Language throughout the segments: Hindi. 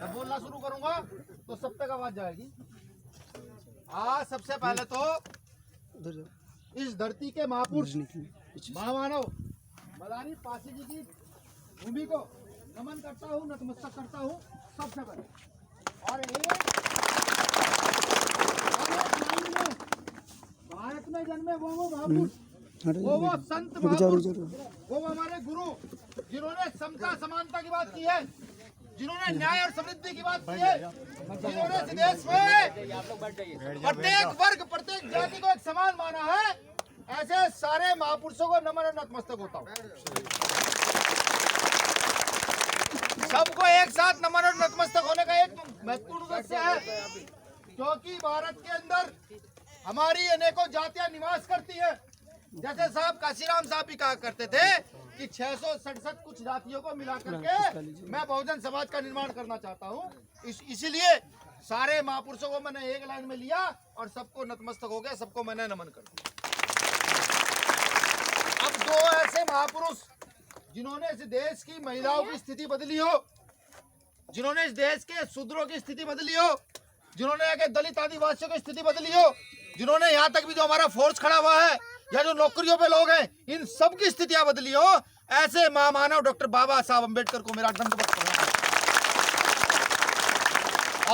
जब बोलना शुरू करूंगा तो सब तक आवाज जाएगी। आज सबसे पहले तो इस धरती के महापुरुष महामानव मदारी पासी जी की भूमि को नमन करता हूँ, नतमस्तक करता हूँ सबसे पहले। और भारत में जन्मे वो महापुरुष, वो संत महापुरुष, वो हमारे गुरु जिन्होंने समता समानता की बात की है, जिन्होंने न्याय और समृद्धि की बात की है, जिन्होंने इस देश में प्रत्येक वर्ग प्रत्येक जाति को एक समान माना है, ऐसे सारे महापुरुषों को नमन और नतमस्तक होता हूँ। सबको एक साथ नमन और नतमस्तक होने का एक महत्वपूर्ण उद्देश्य है, क्योंकि भारत के अंदर हमारी अनेकों जातियां निवास करती है। जैसे साहब काशीराम साहब भी कहा करते थे कि 667 कुछ जातियों को मिला करके मैं बहुजन समाज का निर्माण करना चाहता हूँ। इसीलिए सारे महापुरुषों को मैंने एक लाइन में लिया और सबको नतमस्तक हो गया, सबको मैंने नमन कर दिया। अब दो ऐसे महापुरुष जिन्होंने इस देश की महिलाओं की स्थिति बदली हो, जिन्होंने इस देश के शूद्रों की स्थिति बदली हो, जिन्होंने यहाँ के दलित आदिवासियों की स्थिति बदली हो, जिन्होंने यहाँ तक भी जो हमारा फोर्स खड़ा हुआ है या जो नौकरियों पे लोग हैं, इन सब की स्थितियां बदली हो, ऐसे महामानव डॉक्टर बाबा साहब अम्बेडकर को मेरा दंडवत प्रणाम।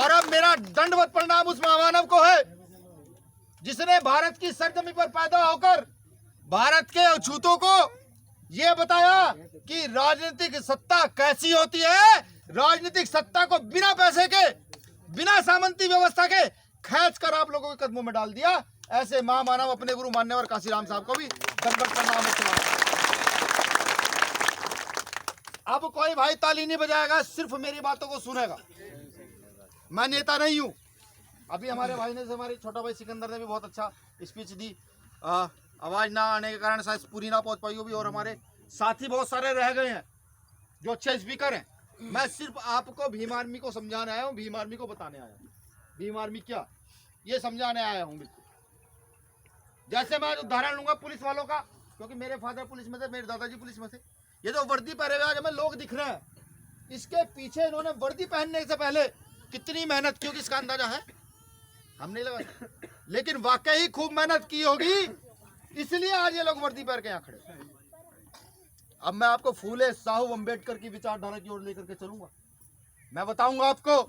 और अब मेरा दंडवत प्रणाम उस महामानव को है जिसने भारत की सरजमी पर पैदा होकर भारत के अछूतों को ये बताया कि राजनीतिक सत्ता कैसी होती है। राजनीतिक सत्ता को बिना पैसे के, बिना सामंती व्यवस्था के खींच कर आप लोगों के कदमों में डाल दिया। ऐसे महामानव अपने गुरु मान्यवर काशीराम साहब को भी दंडवत प्रणाम है। अब कोई भाई ताली नहीं बजाएगा, सिर्फ मेरी बातों को सुनेगा। मैं नेता नहीं हूं। अभी हमारे भाई ने, हमारे छोटा भाई सिकंदर ने भी बहुत अच्छा स्पीच दी। आवाज ना आने के कारण शायद पूरी ना पहुंच पाई होगी, और हमारे साथी बहुत सारे रह गए हैं जो अच्छे स्पीकर हैं। मैं सिर्फ आपको भीम आर्मी को समझाने आया हूँ, भीम आर्मी को बताने आया हूँ। भीम आर्मी क्या, ये समझाने आया हूँ। बिल्कुल जैसे मैं उदाहरण लूंगा पुलिस वालों का, क्योंकि मेरे फादर पुलिस में थे, मेरे दादाजी पुलिस में थे। ये जो वर्दी पहने हुए आज हमें लोग दिख रहे हैं, इसके पीछे इन्होंने वर्दी पहनने से पहले कितनी मेहनत की होगी इसका अंदाजा है हम नहीं लगा, लेकिन वाकई खूब मेहनत की होगी, इसलिए आज ये लोग वर्दी पहन के यहाँ खड़े। अब मैं आपको फूले साहू अम्बेडकर की विचारधारा की ओर लेकर के चलूंगा। मैं बताऊंगा आपको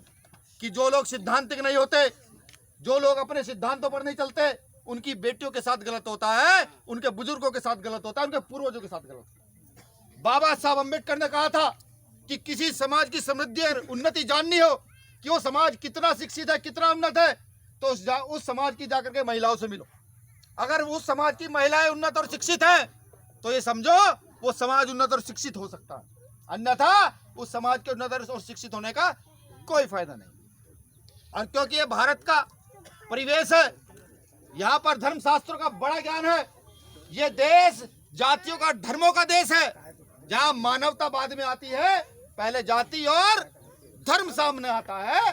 कि जो लोग सिद्धांतिक नहीं होते, जो लोग अपने सिद्धांतों पर नहीं चलते, उनकी बेटियों के साथ गलत होता है, उनके बुजुर्गों के साथ गलत होता है, उनके पूर्वजों के साथ गलत होता है। बाबा साहब अम्बेडकर ने कहा था कि किसी समाज की समृद्धि और उन्नति जाननी हो कि वो समाज कितना शिक्षित है, कितना उन्नत है, तो उस समाज की जाकर के महिलाओं से मिलो। अगर उस समाज की महिलाएं उन्नत और शिक्षित है तो ये समझो वो समाज उन्नत और शिक्षित हो सकता है, अन्यथा उस समाज के उन्नत और शिक्षित होने का कोई फायदा नहीं। और क्योंकि ये भारत का परिवेश है, यहाँ पर धर्मशास्त्रों का बड़ा ज्ञान है, ये देश जातियों का, धर्मों का देश है, जहाँ मानवता बाद में आती है, पहले जाति और धर्म सामने आता है,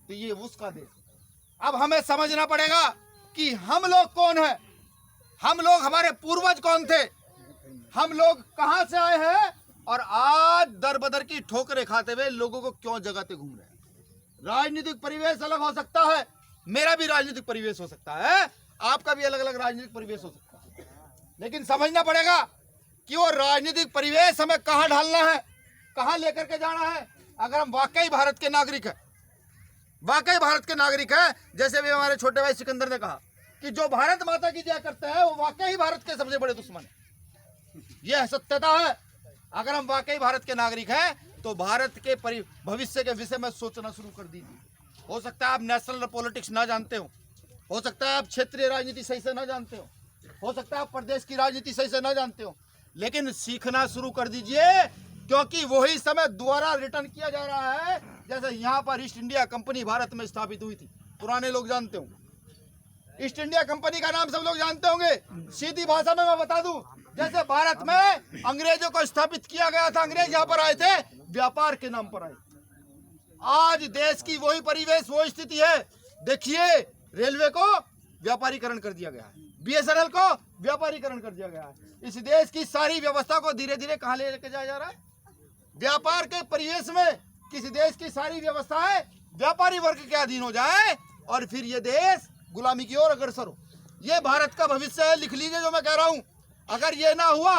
तो ये उसका देश। अब हमें समझना पड़ेगा कि हम लोग कौन है, हम लोग, हमारे पूर्वज कौन थे, हम लोग कहां से आए हैं, और आज दर बदर की ठोकरें खाते हुए लोगों को क्यों जगाते घूम रहे हैं। राजनीतिक परिवेश अलग हो सकता है, मेरा भी राजनीतिक परिवेश हो सकता है, आपका भी अलग अलग राजनीतिक परिवेश हो सकता है, लेकिन समझना पड़ेगा कि वो राजनीतिक परिवेश हमें कहां ढालना है, कहां लेकर के जाना है। अगर हम वाकई भारत के नागरिक हैं, वाकई भारत के नागरिक हैं, जैसे भी हमारे छोटे भाई सिकंदर ने कहा कि जो भारत माता की जय करते हैं वो वाकई भारत के सबसे बड़े दुश्मन है, यह सत्यता है। अगर हम वाकई भारत के नागरिक हैं तो भारत के भविष्य के विषय में सोचना शुरू कर दीजिए। हो सकता है आप नेशनल पॉलिटिक्स ना जानते हो सकता है आप क्षेत्रीय राजनीति सही से ना जानते हो सकता है आप प्रदेश की राजनीति सही से ना जानते हो, लेकिन सीखना शुरू कर दीजिए, क्योंकि वही समय दोबारा रिटर्न किया जा रहा है। जैसे यहाँ पर ईस्ट इंडिया कंपनी भारत में स्थापित हुई थी, पुराने लोग जानते होंगे, ईस्ट इंडिया कंपनी का नाम सब लोग जानते होंगे। सीधी भाषा में मैं बता दूं, जैसे भारत में अंग्रेजों को स्थापित किया गया था, अंग्रेज यहाँ पर आए थे व्यापार के नाम पर आए। आज देश की वही परिवेश, वही स्थिति है। देखिए, रेलवे को व्यापारीकरण कर दिया गया है, बीएसएनएल को व्यापारीकरण कर दिया गया है। इस देश की सारी व्यवस्था को धीरे धीरे कहां ले लेके जाया जा रहा है, व्यापार के परिवेश में। किसी देश की सारी व्यवस्थाएं व्यापारी वर्ग के अधीन हो जाए और फिर ये देश गुलामी की ओर अग्रसर हो। ये भारत का भविष्य है, लिख लीजिए जो मैं कह रहा हूं। अगर ये ना हुआ,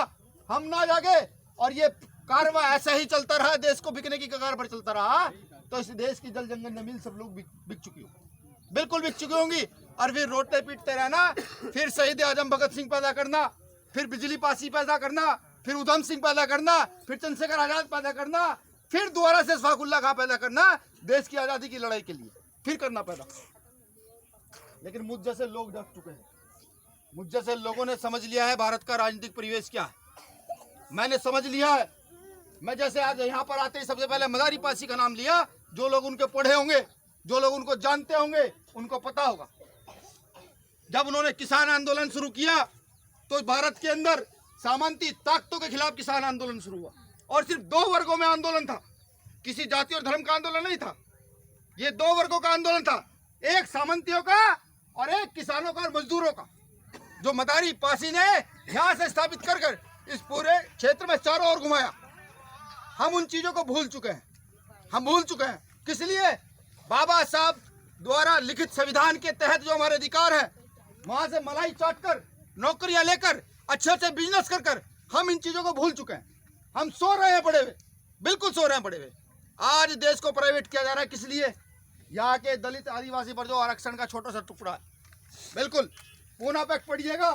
हम ना जागे और ये कारवा ऐसा ही चलता रहा, देश को बिकने की कगार पर चलता रहा, तो इस देश की जल जंगल जमीन सब लोग बिक चुकी होंगी, बिल्कुल बिक चुकी होंगी। और फिर रोते पीटते रहना, फिर शहीद आजम भगत सिंह पैदा करना, फिर बिजली पासी पैदा करना, फिर उधम सिंह पैदा करना, फिर चंद्रशेखर आजाद पैदा करना, फिर दोबारा से शफाकुल्ला खां पैदा करना, देश की आजादी की लड़ाई के लिए फिर करना पैदा। लेकिन मुझ जैसे लोग डर चुके हैं, मुझ जैसे लोगों ने समझ लिया है भारत का राजनीतिक परिवेश क्या है। मैंने समझ लिया है। मैं जैसे आज यहाँ पर आते ही सबसे पहले मदारी पासी का नाम लिया। जो लोग उनके पढ़े होंगे, जो लोग उनको जानते होंगे, उनको पता होगा जब उन्होंने किसान आंदोलन शुरू किया तो भारत के अंदर सामंती ताकतों के खिलाफ किसान आंदोलन शुरू हुआ। और सिर्फ दो वर्गों में आंदोलन था, किसी जाति और धर्म का आंदोलन नहीं था। ये दो वर्गों का आंदोलन था, एक सामंतियों का और एक किसानों का और मजदूरों का, जो मदारी पासी ने यहाँ से स्थापित कर कर इस पूरे क्षेत्र में चारों ओर घुमाया। हम उन चीजों को भूल चुके हैं, हम भूल चुके हैं। किस लिए? बाबा साहब द्वारा लिखित संविधान के तहत जो हमारे अधिकार है, वहां से मलाई चाट कर, नौकरियां लेकर, अच्छे अच्छे बिजनेस कर कर हम इन चीजों को भूल चुके हैं। हम सो रहे हैं पड़े हुए, बिल्कुल सो रहे हैं पड़े हुए। आज देश को प्राइवेट किया जा रहा है। किस लिए? यहाँ के दलित आदिवासी पर जो आरक्षण का छोटा सा टुकड़ा है, बिल्कुल पूना पैक्ट पढ़िएगा।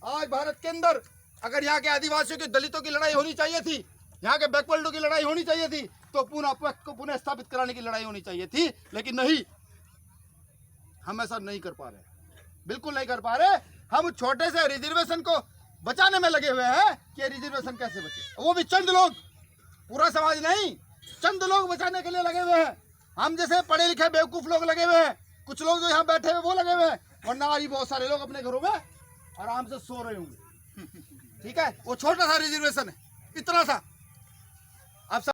आज भारत के अंदर अगर यहाँ के आदिवासियों की, दलितों की लड़ाई होनी चाहिए थी, यहाँ के बैकवर्ल्डों की लड़ाई होनी चाहिए थी, तो पूना पैक्ट को पुनः स्थापित कराने की लड़ाई होनी चाहिए थी। लेकिन नहीं, हम ऐसा नहीं कर पा रहे, बिल्कुल नहीं कर पा रहे। हम छोटे से रिजर्वेशन को बचाने में लगे हुए हैं कि रिजर्वेशन कैसे बचे, वो भी चंद लोग, पूरा समाज नहीं, चंद लोग बचाने के लिए लगे हुए हैं। हम जैसे पढ़े लिखे बेवकूफ लोग लगे हुए हैं, कुछ लोग जो यहाँ बैठे हुए वो लगे हुए हैं, वरना आज बहुत सारे लोग अपने घरों में आराम से सो रहे होंगे। ठीक है, वो छोटा सा रिजर्वेशन है, इतना सा,